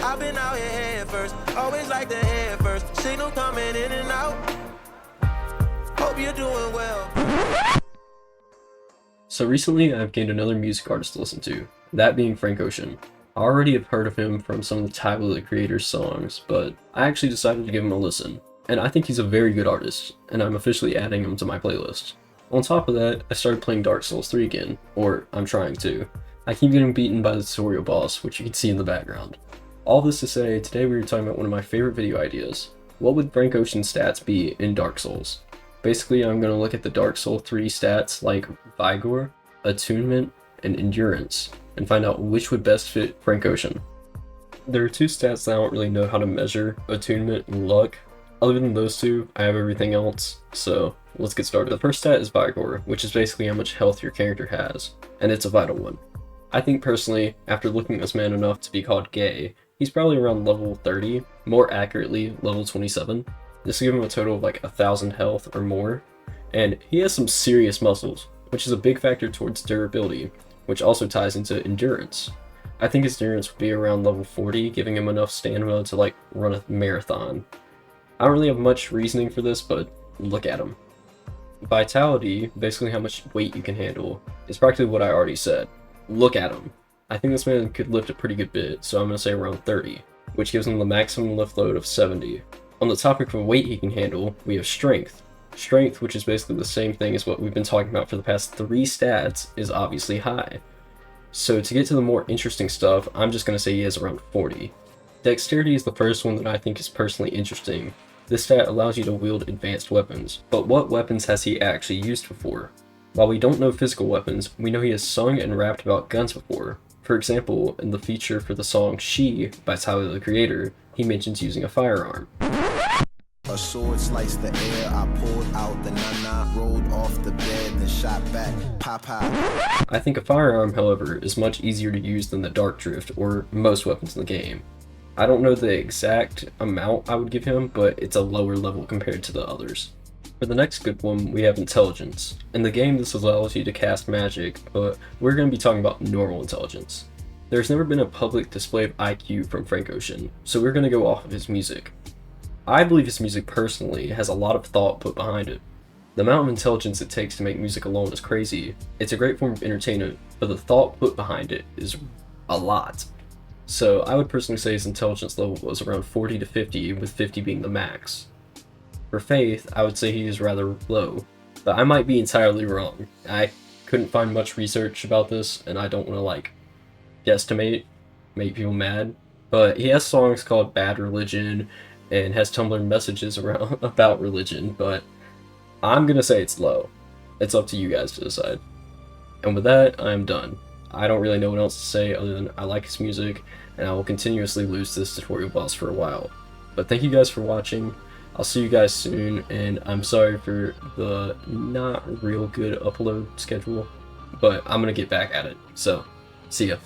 I've been out here head first, always like the head first. Signal coming in and out. Hope you're doing well. So recently I've gained another music artist to listen to, that being Frank Ocean. I already have heard of him from some of Tyler the Creator's songs, but I actually decided to give him a listen. And I think he's a very good artist, and I'm officially adding him to my playlist. On top of that, I started playing Dark Souls 3 again, or I'm trying to. I keep getting beaten by the tutorial boss, which you can see in the background. All this to say, today we were talking about one of my favorite video ideas. What would Frank Ocean's stats be in Dark Souls? Basically, I'm going to look at the Dark Souls 3 stats like Vigor, Attunement, and Endurance, and find out which would best fit Frank Ocean. There are two stats that I don't really know how to measure, Attunement and Luck. Other than those two, I have everything else, so let's get started. The first stat is Vigor, which is basically how much health your character has, and it's a vital one. I think personally, after looking at this man enough to be called gay, he's probably around level 30, more accurately level 27. This will give him a total of like 1,000 health or more, and he has some serious muscles, which is a big factor towards durability, which also ties into endurance. I think his endurance would be around level 40, giving him enough stamina to like run a marathon. I don't really have much reasoning for this, but look at him. Vitality, basically how much weight you can handle, is practically what I already said. Look at him. I think this man could lift a pretty good bit, so I'm going to say around 30, which gives him the maximum lift load of 70. On the topic of weight he can handle, we have strength. Strength, which is basically the same thing as what we've been talking about for the past 3 stats, is obviously high. So to get to the more interesting stuff, I'm just going to say he has around 40. Dexterity is the first one that I think is personally interesting. This stat allows you to wield advanced weapons, but what weapons has he actually used before? While we don't know physical weapons, we know he has sung and rapped about guns before. For example, in the feature for the song She by Tyler the Creator, he mentions using a firearm. A sword sliced the air, I pulled out the nana, rolled off the bed, then shot back, pop. I think a firearm, however, is much easier to use than the Dark Drift, or most weapons in the game. I don't know the exact amount I would give him, but it's a lower level compared to the others. For the next good one, we have Intelligence. In the game, this allows you to cast magic, but we're going to be talking about normal intelligence. There's never been a public display of IQ from Frank Ocean, so we're going to go off of his music. I believe his music personally has a lot of thought put behind it. The amount of intelligence it takes to make music alone is crazy. It's a great form of entertainment, but the thought put behind it is a lot. So I would personally say his intelligence level was around 40 to 50, with 50 being the max. For faith, I would say he is rather low, but I might be entirely wrong. I couldn't find much research about this, and I don't want to like guesstimate, make people mad, but he has songs called Bad Religion and has Tumblr messages around about religion, but I'm gonna say it's low. It's up to you guys to decide. And with that, I'm done. I don't really know what else to say other than I like his music, and I will continuously lose this tutorial boss for a while. But thank you guys for watching. I'll see you guys soon, and I'm sorry for the not real good upload schedule, but I'm gonna get back at it. So, see ya.